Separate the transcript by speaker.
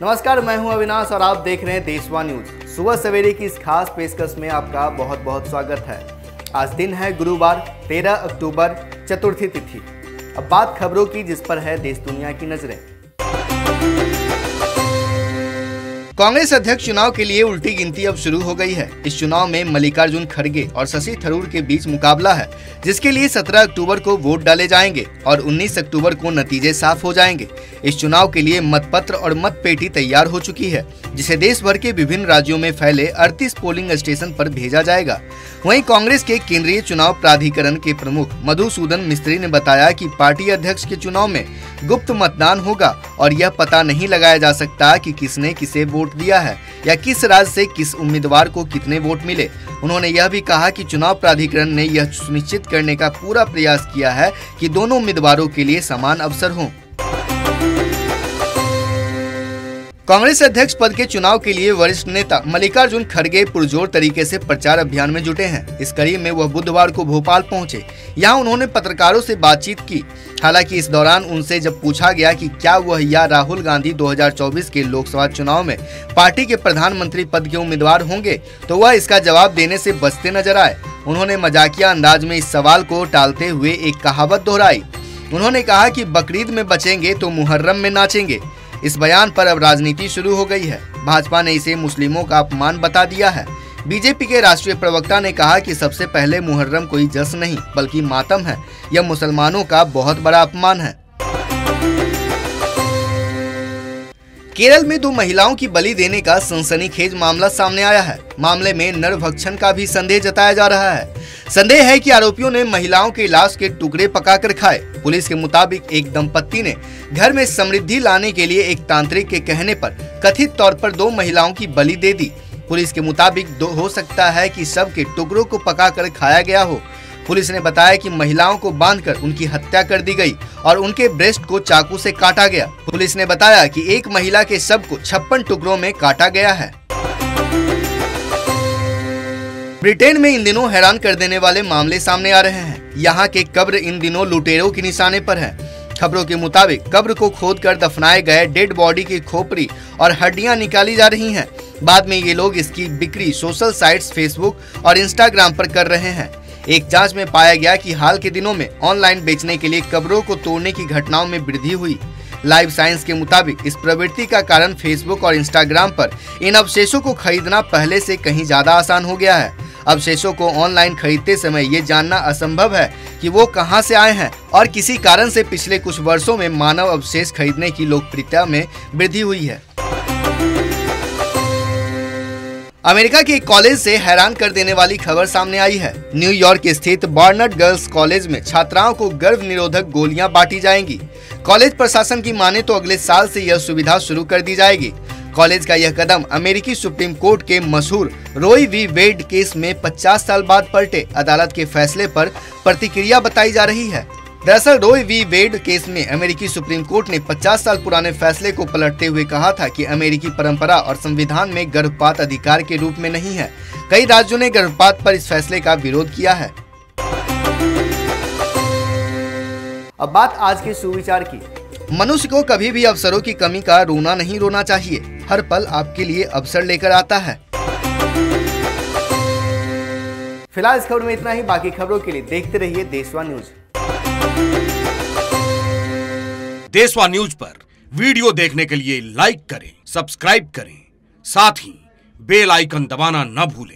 Speaker 1: नमस्कार, मैं हूं अविनाश और आप देख रहे हैं देशवा न्यूज। सुबह सवेरे की इस खास पेशकश में आपका बहुत बहुत स्वागत है। आज दिन है गुरुवार 13 अक्टूबर, चतुर्थी तिथि। अब बात खबरों की, जिस पर है देश दुनिया की नजरें। कांग्रेस अध्यक्ष चुनाव के लिए उल्टी गिनती अब शुरू हो गई है। इस चुनाव में मल्लिकार्जुन खड़गे और शशि थरूर के बीच मुकाबला है, जिसके लिए 17 अक्टूबर को वोट डाले जाएंगे और 19 अक्टूबर को नतीजे साफ हो जाएंगे। इस चुनाव के लिए मतपत्र और मतपेटी तैयार हो चुकी है, जिसे देश भर के विभिन्न राज्यों में फैले 38 पोलिंग स्टेशन पर भेजा जाएगा। वहीं कांग्रेस के केंद्रीय चुनाव प्राधिकरण के प्रमुख मधुसूदन मिस्त्री ने बताया कि पार्टी अध्यक्ष के चुनाव में गुप्त मतदान होगा और यह पता नहीं लगाया जा सकता कि किसने किसे वोट दिया है या किस राज्य से किस उम्मीदवार को कितने वोट मिले। उन्होंने यह भी कहा कि चुनाव प्राधिकरण ने यह सुनिश्चित करने का पूरा प्रयास किया है कि दोनों उम्मीदवारों के लिए समान अवसर हों। कांग्रेस अध्यक्ष पद के चुनाव के लिए वरिष्ठ नेता मल्लिकार्जुन खड़गे पुरजोर तरीके से प्रचार अभियान में जुटे हैं। इस कड़ी में वह बुधवार को भोपाल पहुंचे। यहां उन्होंने पत्रकारों से बातचीत की। हालांकि इस दौरान उनसे जब पूछा गया कि क्या वह या राहुल गांधी 2024 के लोकसभा चुनाव में पार्टी के प्रधानमंत्री पद के उम्मीदवार होंगे, तो वह इसका जवाब देने से बचते नजर आए। उन्होंने मजाकिया अंदाज में इस सवाल को टालते हुए एक कहावत दोहराई। उन्होंने कहा कि बकरीद में बचेंगे तो मुहर्रम में नाचेंगे। इस बयान पर अब राजनीति शुरू हो गई है। भाजपा ने इसे मुस्लिमों का अपमान बता दिया है। बीजेपी के राष्ट्रीय प्रवक्ता ने कहा कि सबसे पहले मुहर्रम कोई जश्न नहीं बल्कि मातम है। यह मुसलमानों का बहुत बड़ा अपमान है। केरल में 2 महिलाओं की बलि देने का सनसनीखेज मामला सामने आया है। मामले में नरभक्षण का भी संदेह जताया जा रहा है। संदेह है कि आरोपियों ने महिलाओं के लाश के टुकड़े पकाकर खाए। पुलिस के मुताबिक एक दंपत्ति ने घर में समृद्धि लाने के लिए एक तांत्रिक के कहने पर कथित तौर पर 2 महिलाओं की बलि दे दी। पुलिस के मुताबिक हो सकता है कि शव के टुकड़ों को पकाकर खाया गया हो। पुलिस ने बताया कि महिलाओं को बांधकर उनकी हत्या कर दी गई और उनके ब्रेस्ट को चाकू से काटा गया। पुलिस ने बताया कि एक महिला के शव को 56 टुकड़ों में काटा गया है। ब्रिटेन में इन दिनों हैरान कर देने वाले मामले सामने आ रहे हैं। यहाँ के कब्र इन दिनों लुटेरों के निशाने पर है। खबरों के मुताबिक कब्र को खोदकर दफनाए गए डेड बॉडी की खोपड़ी और हड्डियां निकाली जा रही हैं। बाद में ये लोग इसकी बिक्री सोशल साइट्स फेसबुक और इंस्टाग्राम पर कर रहे हैं। एक जांच में पाया गया कि हाल के दिनों में ऑनलाइन बेचने के लिए कब्रों को तोड़ने की घटनाओं में वृद्धि हुई। लाइव साइंस के मुताबिक इस प्रवृत्ति का कारण फेसबुक और इंस्टाग्राम पर इन अवशेषों को खरीदना पहले से कहीं ज्यादा आसान हो गया है। अवशेषों को ऑनलाइन खरीदते समय ये जानना असंभव है कि वो कहां से आए हैं और किसी कारण से पिछले कुछ वर्षों में मानव अवशेष खरीदने की लोकप्रियता में वृद्धि हुई है। अमेरिका के एक कॉलेज से हैरान कर देने वाली खबर सामने आई है। न्यूयॉर्क स्थित बार्नर्ड गर्ल्स कॉलेज में छात्राओं को गर्भ निरोधक गोलियां बांटी जाएंगी। कॉलेज प्रशासन की माने तो अगले साल से यह सुविधा शुरू कर दी जाएगी। कॉलेज का यह कदम अमेरिकी सुप्रीम कोर्ट के मशहूर रोई वी वेड केस में 50 साल बाद पलटे अदालत के फैसले पर प्रतिक्रिया बताई जा रही है। दरअसल रोई वी वेड केस में अमेरिकी सुप्रीम कोर्ट ने 50 साल पुराने फैसले को पलटते हुए कहा था कि अमेरिकी परंपरा और संविधान में गर्भपात अधिकार के रूप में नहीं है। कई राज्यों ने गर्भपात पर इस फैसले का विरोध किया है। अब बात आज के सुविचार की। मनुष्य को कभी भी अवसरों की कमी का रोना नहीं रोना चाहिए। हर पल आपके लिए अवसर लेकर आता है। फिलहाल इस खबर में इतना ही। बाकी खबरों के लिए देखते रहिए देशवा न्यूज।
Speaker 2: देशवा न्यूज पर वीडियो देखने के लिए लाइक करें, सब्सक्राइब करें, साथ ही बेल आइकन दबाना न भूलें।